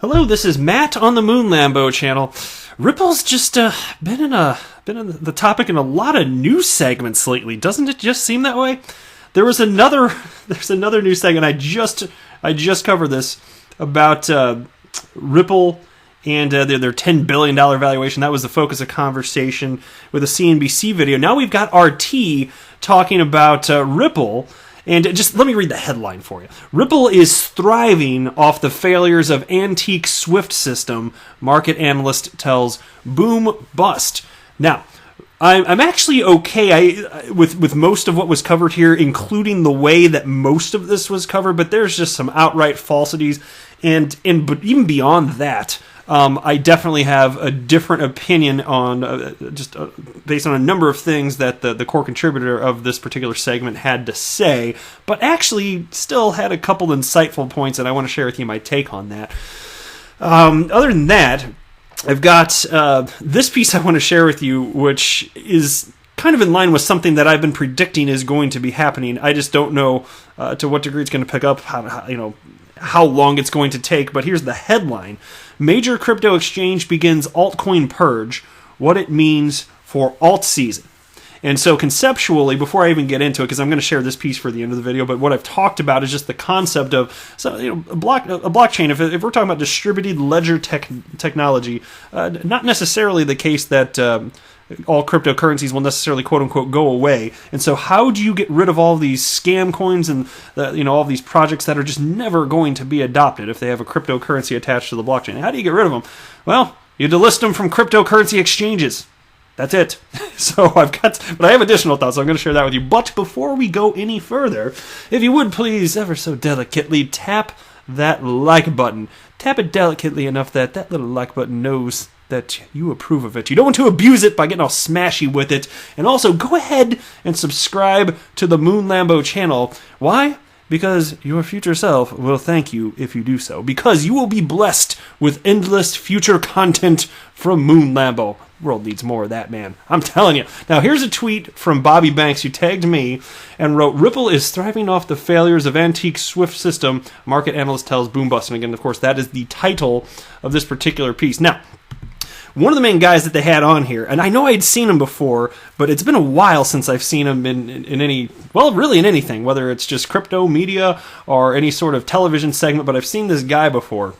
Hello, this is Matt on the Moon Lambo channel. Ripple's just been in the topic in a lot of news segments lately. Doesn't it just seem that way? There's another news segment I just covered this about Ripple and their $10 billion valuation. That was the focus of conversation with a CNBC video. Now we've got RT talking about Ripple. And just let me read the headline for you. Ripple is thriving off the failures of antique SWIFT system, market analyst tells boom bust. Now, I'm actually okay with most of what was covered here, including the way that most of this was covered, but there's just some outright falsities. But even beyond that, I definitely have a different opinion on based on a number of things that the core contributor of this particular segment had to say, but actually still had a couple insightful points, and I want to share with you my take on that. Other than that, I've got this piece I want to share with you, which is kind of in line with something that I've been predicting is going to be happening. I just don't know to what degree it's going to pick up, how long it's going to take, but here's the headline. Major crypto exchange begins altcoin purge, what it means for alt season. And so conceptually, before I even get into it, because I'm going to share this piece for the end of the video, but what I've talked about is just the concept of a blockchain. If we're talking about distributed ledger technology, not necessarily the case that all cryptocurrencies will necessarily quote unquote go away. And so how do you get rid of all these scam coins and all these projects that are just never going to be adopted if they have a cryptocurrency attached to the blockchain? How do you get rid of them? Well, you delist them from cryptocurrency exchanges. That's it. But I have additional thoughts, so I'm going to share that with you. But before we go any further, if you would please, ever so delicately, tap that like button. Tap it delicately enough that that little like button knows that you approve of it. You don't want to abuse it by getting all smashy with it. And also, go ahead and subscribe to the Moon Lambo channel. Why? Because your future self will thank you if you do so. Because you will be blessed with endless future content from Moon Lambo. The world needs more of that, man. I'm telling you. Now, here's a tweet from Bobby Banks, who tagged me and wrote, Ripple is thriving off the failures of antique SWIFT system, market analyst tells boom bust. And again, of course, that is the title of this particular piece. Now, one of the main guys that they had on here, and I know I'd seen him before, but it's been a while since I've seen him in anything, whether it's just crypto, media, or any sort of television segment, but I've seen this guy before.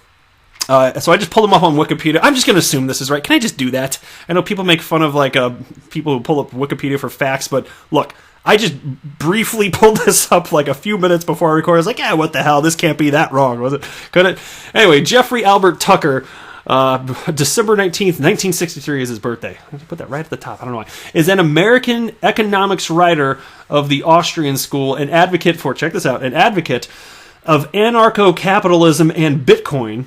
So I just pulled him up on Wikipedia. I'm just going to assume this is right. Can I just do that? I know people make fun of people who pull up Wikipedia for facts, but look, I just briefly pulled this up like a few minutes before I recorded. I was like, what the hell? This can't be that wrong, was it? Could it? Anyway, Geoffrey Albert Tucker, December 19th, 1963 is his birthday. I put that right at the top. I don't know why. Is an American economics writer of the Austrian school, an advocate of anarcho-capitalism and Bitcoin,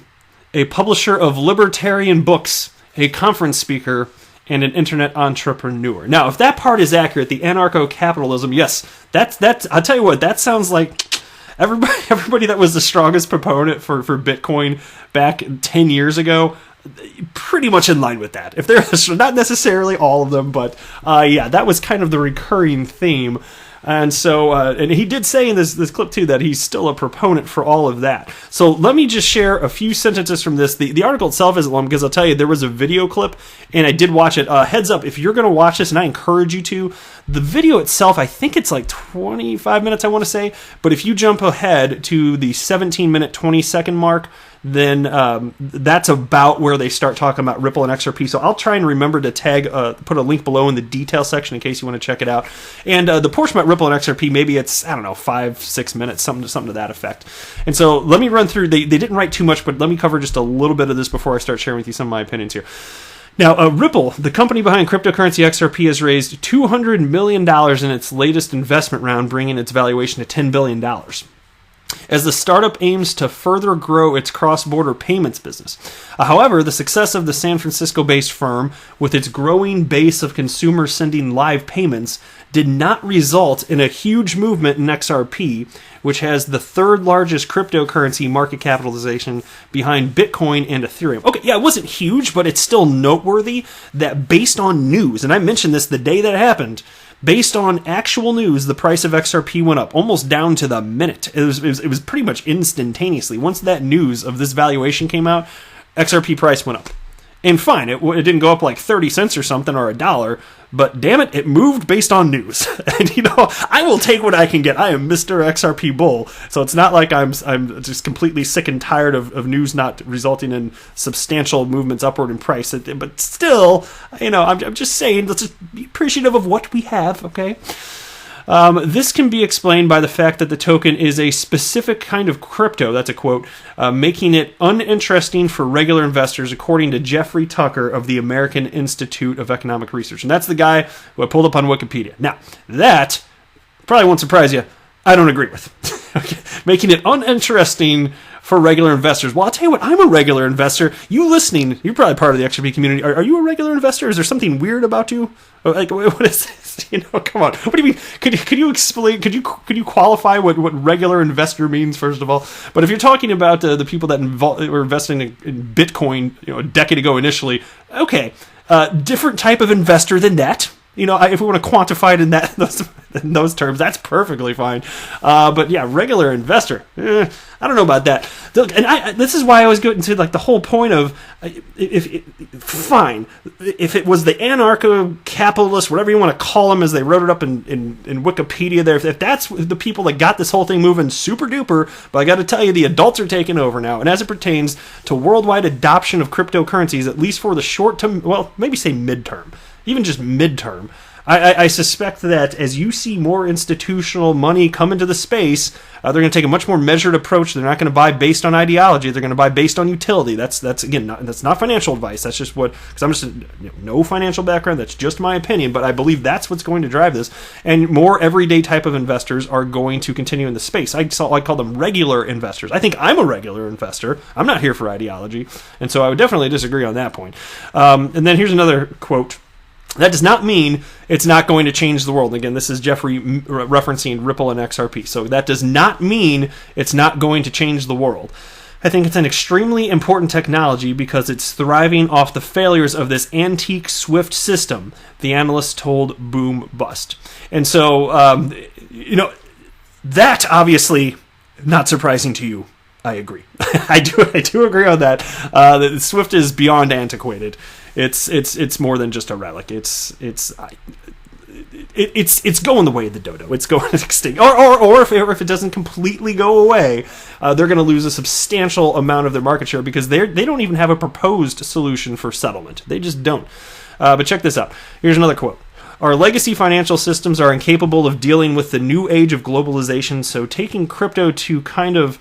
a publisher of libertarian books, a conference speaker, and an internet entrepreneur. Now, if that part is accurate, the anarcho-capitalism, yes, that's I'll tell you what, that sounds like everybody that was the strongest proponent for Bitcoin back 10 years ago, pretty much in line with that. If they're not necessarily all of them, but that was kind of the recurring theme. And so, and he did say in this clip too that he's still a proponent for all of that. So let me just share a few sentences from this. The article itself is long because I'll tell you there was a video clip and I did watch it. Heads up, if you're going to watch this, and I encourage you to, the video itself, I think it's like 25 minutes, I want to say. But if you jump ahead to the 17-minute, 20-second mark, then that's about where they start talking about Ripple and XRP. So I'll try and remember to put a link below in the detail section in case you want to check it out. And the portion about Ripple and XRP, maybe it's, 5-6 minutes, something to that effect. And so let me run through, they didn't write too much, but let me cover just a little bit of this before I start sharing with you some of my opinions here. Now, Ripple, the company behind cryptocurrency XRP, has raised $200 million in its latest investment round, bringing its valuation to $10 billion. As the startup aims to further grow its cross-border payments business. However, the success of the San Francisco-based firm, with its growing base of consumers sending live payments, did not result in a huge movement in XRP, which has the third largest cryptocurrency market capitalization behind Bitcoin and Ethereum. Okay, yeah, it wasn't huge, but it's still noteworthy that based on news, and I mentioned this the day that it happened, based on actual news, the price of XRP went up almost down to the minute. It was pretty much instantaneously. Once that news of this valuation came out, XRP price went up. And fine, it didn't go up like 30 cents or something or $1, but damn it, it moved based on news. And I will take what I can get. I am Mr. XRP Bull, so it's not like I'm just completely sick and tired of news not resulting in substantial movements upward in price. But still, I'm just saying, let's just be appreciative of what we have, okay? This can be explained by the fact that the token is a specific kind of crypto, that's a quote, making it uninteresting for regular investors, according to Geoffrey Tucker of the American Institute of Economic Research. And that's the guy who I pulled up on Wikipedia. Now, that probably won't surprise you. I don't agree with. Okay. Making it uninteresting for regular investors. Well, I'll tell you what, I'm a regular investor. You listening, you're probably part of the XRP community. Are you a regular investor? Is there something weird about you? Like, what is this? Come on. What do you mean? Could you explain? Could you qualify what regular investor means, first of all? But if you're talking about the people that were investing in Bitcoin, a decade ago initially, okay, different type of investor than that. If we want to quantify it in those terms, that's perfectly fine. But yeah, regular investor, I don't know about that. And this is why I always go into like the whole point of fine, if it was the anarcho-capitalist, whatever you want to call them, as they wrote it up in Wikipedia there, if that's the people that got this whole thing moving super duper, but I got to tell you, the adults are taking over now. And as it pertains to worldwide adoption of cryptocurrencies, at least for the short to, well, maybe say midterm, even just midterm, I suspect that as you see more institutional money come into the space, they're going to take a much more measured approach. They're not going to buy based on ideology. They're going to buy based on utility. That's again, that's not financial advice. That's just because I'm just no financial background. That's just my opinion. But I believe that's what's going to drive this. And more everyday type of investors are going to continue in the space. I call them regular investors. I think I'm a regular investor. I'm not here for ideology, and so I would definitely disagree on that point. And then here's another quote. That does not mean it's not going to change the world. Again, this is Geoffrey referencing Ripple and XRP. So that does not mean it's not going to change the world. I think it's an extremely important technology because it's thriving off the failures of this antique Swift system, the analysts told Boom Bust. And so, that obviously not surprising to you. I agree. I do agree on that. Swift is beyond antiquated. It's more than just a relic. It's going the way of the dodo. It's going extinct. Or if it doesn't completely go away, they're going to lose a substantial amount of their market share because they don't even have a proposed solution for settlement. They just don't. But check this out. Here's another quote. Our legacy financial systems are incapable of dealing with the new age of globalization, so taking crypto to kind of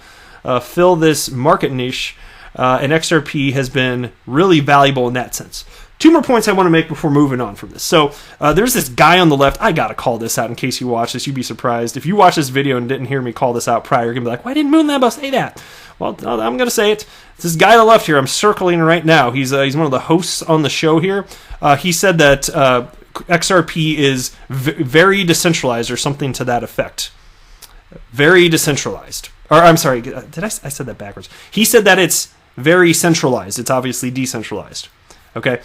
fill this market niche, and XRP has been really valuable in that sense. Two more points I want to make before moving on from this. So there's this guy on the left. I got to call this out in case you watch this. You'd be surprised. If you watch this video and didn't hear me call this out prior, you're going to be like, why didn't Moonlambo say that? Well, I'm going to say it. It's this guy on the left here. I'm circling right now. He's one of the hosts on the show here. He said that XRP is very decentralized or something to that effect. Very decentralizalized. Or I'm sorry, I said that backwards. He said that it's very centralized. It's obviously decentralized. Okay.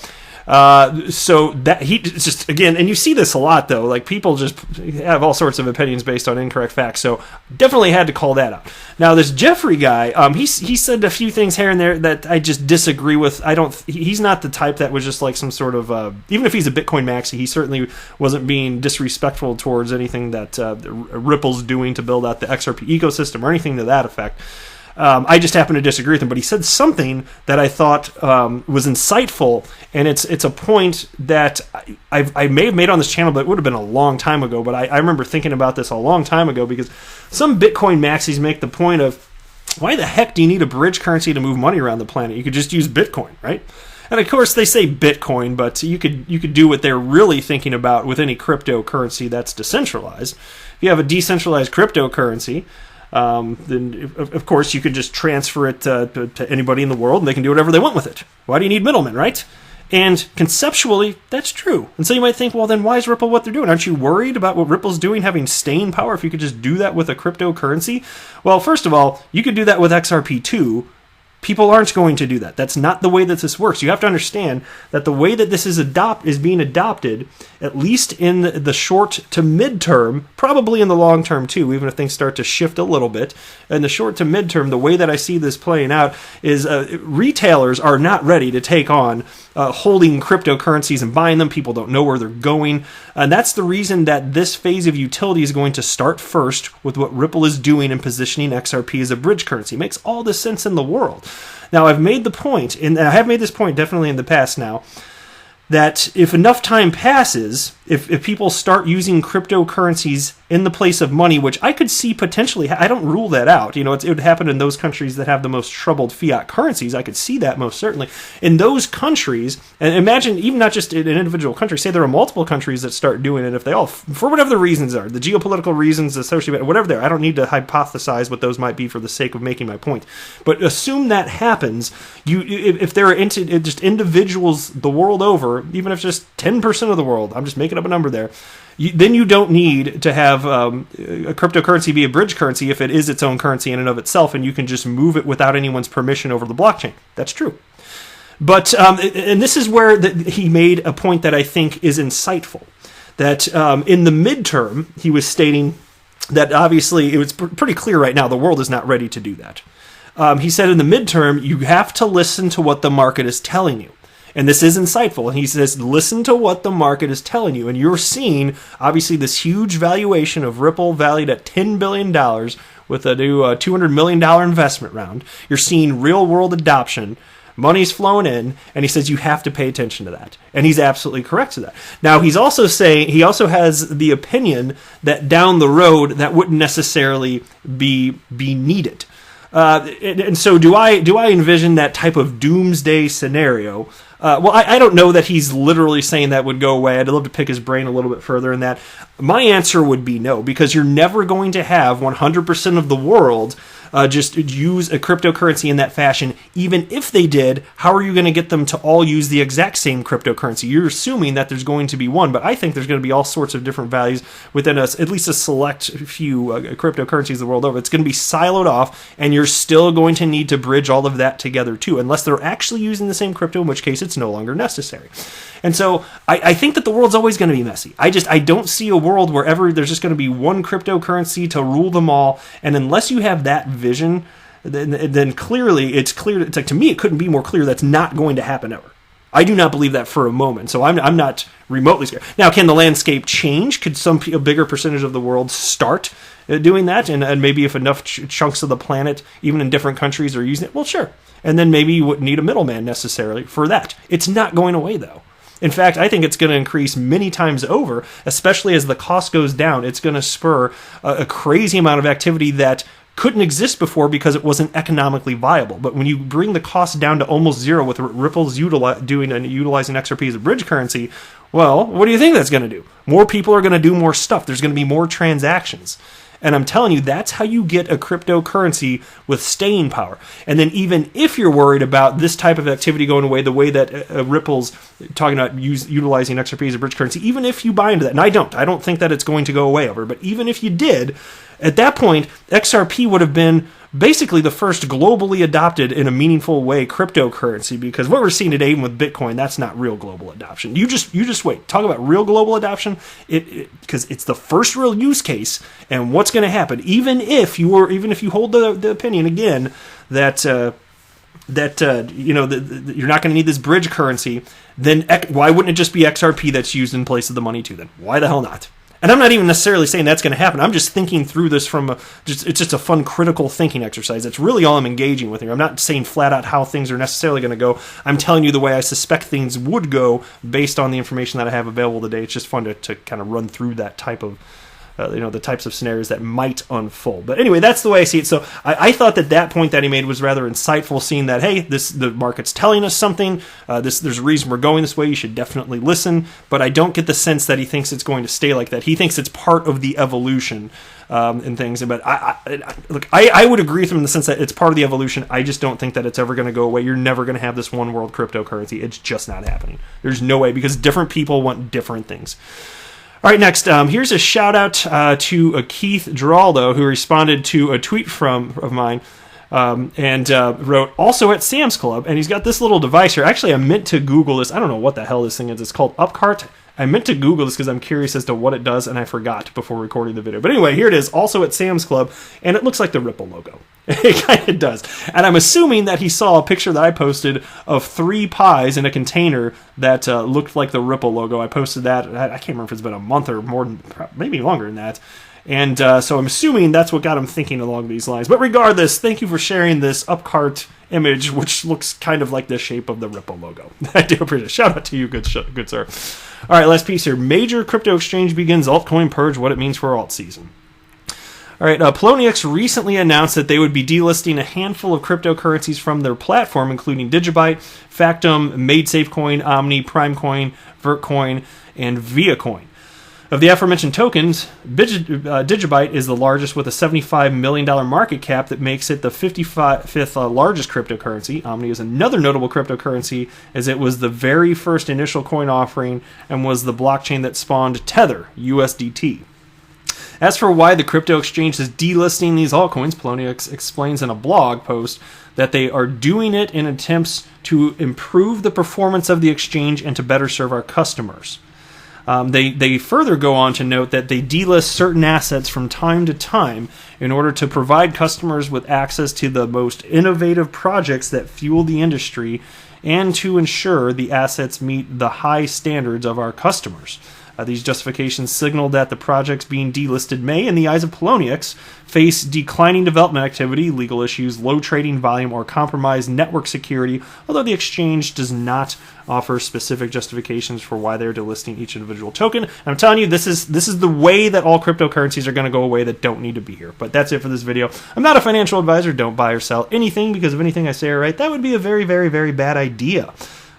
So that it's just, again, and you see this a lot though, like people just have all sorts of opinions based on incorrect facts. So definitely had to call that out. Now this Geoffrey guy, he said a few things here and there that I just disagree with. He's not the type that was just like some sort of, even if he's a Bitcoin maxi, he certainly wasn't being disrespectful towards anything that Ripple's doing to build out the XRP ecosystem or anything to that effect. I just happen to disagree with him, but he said something that I thought was insightful, and it's a point that I may have made on this channel, but it would have been a long time ago. But I remember thinking about this a long time ago because some Bitcoin maxis make the point of, why the heck do you need a bridge currency to move money around the planet? You could just use Bitcoin, right? And of course they say Bitcoin, but you could do what they're really thinking about with any cryptocurrency that's decentralized. If you have a decentralized cryptocurrency, then of course you could just transfer it to anybody in the world and they can do whatever they want with it. Why do you need middlemen, right? And conceptually, that's true. And so you might think, well, then why is Ripple what they're doing? Aren't you worried about what Ripple's doing, having staying power, if you could just do that with a cryptocurrency? Well, first of all, you could do that with XRP too, People aren't going to do that. That's not the way that this works. You have to understand that the way that this is being adopted, at least in the short to mid-term, probably in the long term too, even if things start to shift a little bit, in the short to mid-term, the way that I see this playing out is retailers are not ready to take on holding cryptocurrencies and buying them. People don't know where they're going. And that's the reason that this phase of utility is going to start first with what Ripple is doing and positioning XRP as a bridge currency. It makes all the sense in the world. Now, I've made the point, and I have made this point definitely in the past now, that if enough time passes, if people start using cryptocurrencies in the place of money, which I could see potentially, I don't rule that out. It would happen in those countries that have the most troubled fiat currencies. I could see that most certainly. In those countries, and imagine even not just in an individual country, say there are multiple countries that start doing it, if they all, for whatever the reasons are, the geopolitical reasons, associated, whatever they are, I don't need to hypothesize what those might be for the sake of making my point. But assume that happens, if there are just individuals the world over, even if just 10% of the world, I'm just making up a number there, then you don't need to have a cryptocurrency be a bridge currency if it is its own currency in and of itself, and you can just move it without anyone's permission over the blockchain. That's true. But, and this is where he made a point that I think is insightful, that in the midterm, he was stating that obviously it was pretty clear right now the world is not ready to do that. He said in the midterm, you have to listen to what the market is telling you. And this is insightful. And he says, listen to what the market is telling you. And you're seeing, obviously, this huge valuation of Ripple valued at $10 billion with a new $200 million investment round. You're seeing real-world adoption. Money's flowing in. And he says you have to pay attention to that. And he's absolutely correct to that. Now, he's also saying, he also has the opinion that down the road that wouldn't necessarily be needed. And so do I envision that type of doomsday scenario? Well, I don't know that he's literally saying that would go away. I'd love to pick his brain a little bit further in that. My answer would be no, because you're never going to have 100% of the world just use a cryptocurrency in that fashion. Even if they did, how are you going to get them to all use the exact same cryptocurrency? You're assuming that there's going to be one, but I think there's going to be all sorts of different values within at least a select few cryptocurrencies the world over. It's going to be siloed off, and you're still going to need to bridge all of that together too, unless they're actually using the same crypto, in which case it's no longer necessary. And so I think that the world's always going to be messy. I don't see a world where there's just going to be one cryptocurrency to rule them all. And unless you have that vision, then clearly it's clear. It's like, to me, it couldn't be more clear that's not going to happen ever. I do not believe that for a moment. So I'm not remotely scared. Now, can the landscape change? Could a bigger percentage of the world start doing that? And maybe if enough chunks of the planet, even in different countries, are using it, well, sure. And then maybe you wouldn't need a middleman necessarily for that. It's not going away, though. In fact, I think it's going to increase many times over, especially as the cost goes down. It's going to spur a crazy amount of activity that couldn't exist before because it wasn't economically viable. But when you bring the cost down to almost zero with Ripple's utilizing XRP as a bridge currency, well, what do you think that's going to do? More people are going to do more stuff. There's going to be more transactions. And I'm telling you, that's how you get a cryptocurrency with staying power. And then even if you're worried about this type of activity going away, the way that Ripple's talking about utilizing XRP as a bridge currency, even if you buy into that, and I don't think that it's going to go away ever, but even if you did, at that point, XRP would have been basically the first globally adopted in a meaningful way cryptocurrency, because what we're seeing today, even with Bitcoin, that's not real global adoption. You just wait. Talk about real global adoption, because it's the first real use case. And what's going to happen, even if you hold the opinion again that you're not going to need this bridge currency, then why wouldn't it just be XRP that's used in place of the money too? Then why the hell not? And I'm not even necessarily saying that's going to happen. I'm just thinking through this it's just a fun critical thinking exercise. That's really all I'm engaging with here. I'm not saying flat out how things are necessarily going to go. I'm telling you the way I suspect things would go based on the information that I have available today. It's just fun to kind of run through that type of the types of scenarios that might unfold. But anyway, that's the way I see it. So I thought that point that he made was rather insightful, seeing that, hey, the market's telling us something. There's a reason we're going this way. You should definitely listen. But I don't get the sense that he thinks it's going to stay like that. He thinks it's part of the evolution and things. But I would agree with him in the sense that it's part of the evolution. I just don't think that it's ever going to go away. You're never going to have this one world cryptocurrency. It's just not happening. There's no way, because different people want different things. All right, next, here's a shout-out to Keith Giraldo, who responded to a tweet of mine. and wrote, also at Sam's Club, and he's got this little device here. Actually, I meant to Google this. I don't know what the hell this thing is. It's called Upcart. I meant to Google this because I'm curious as to what it does, and I forgot before recording the video. But anyway, here it is, also at Sam's Club, and it looks like the Ripple logo. It kind of does. And I'm assuming that he saw a picture that I posted of 3 pies in a container that looked like the Ripple logo. I posted that. I can't remember if it's been a month or more, maybe longer than that. And so I'm assuming that's what got him thinking along these lines. But regardless, thank you for sharing this Upcart image, which looks kind of like the shape of the Ripple logo. I do appreciate it. Shout out to you, good sir. All right, last piece here. Major crypto exchange begins altcoin purge, what it means for alt season. All right, Poloniex recently announced that they would be delisting a handful of cryptocurrencies from their platform, including Digibyte, Factom, MadeSafeCoin, Omni, PrimeCoin, Vertcoin, and ViaCoin. Of the aforementioned tokens, Digibyte is the largest with a $75 million market cap that makes it the 55th largest cryptocurrency. Omni is another notable cryptocurrency as it was the very first initial coin offering and was the blockchain that spawned Tether, USDT. As for why the crypto exchange is delisting these altcoins, Poloniex explains in a blog post that they are doing it in attempts to improve the performance of the exchange and to better serve our customers. They further go on to note that they delist certain assets from time to time in order to provide customers with access to the most innovative projects that fuel the industry and to ensure the assets meet the high standards of our customers. These justifications signal that the projects being delisted may, in the eyes of Poloniex, face declining development activity, legal issues, low trading volume, or compromised network security, although the exchange does not offer specific justifications for why they're delisting each individual token. And I'm telling you, this is the way that all cryptocurrencies are going to go away that don't need to be here. But that's it for this video. I'm not a financial advisor. Don't buy or sell anything because if anything I say are right, that would be a very, very, very bad idea.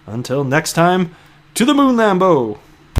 Until next time, to the moon, Lambo!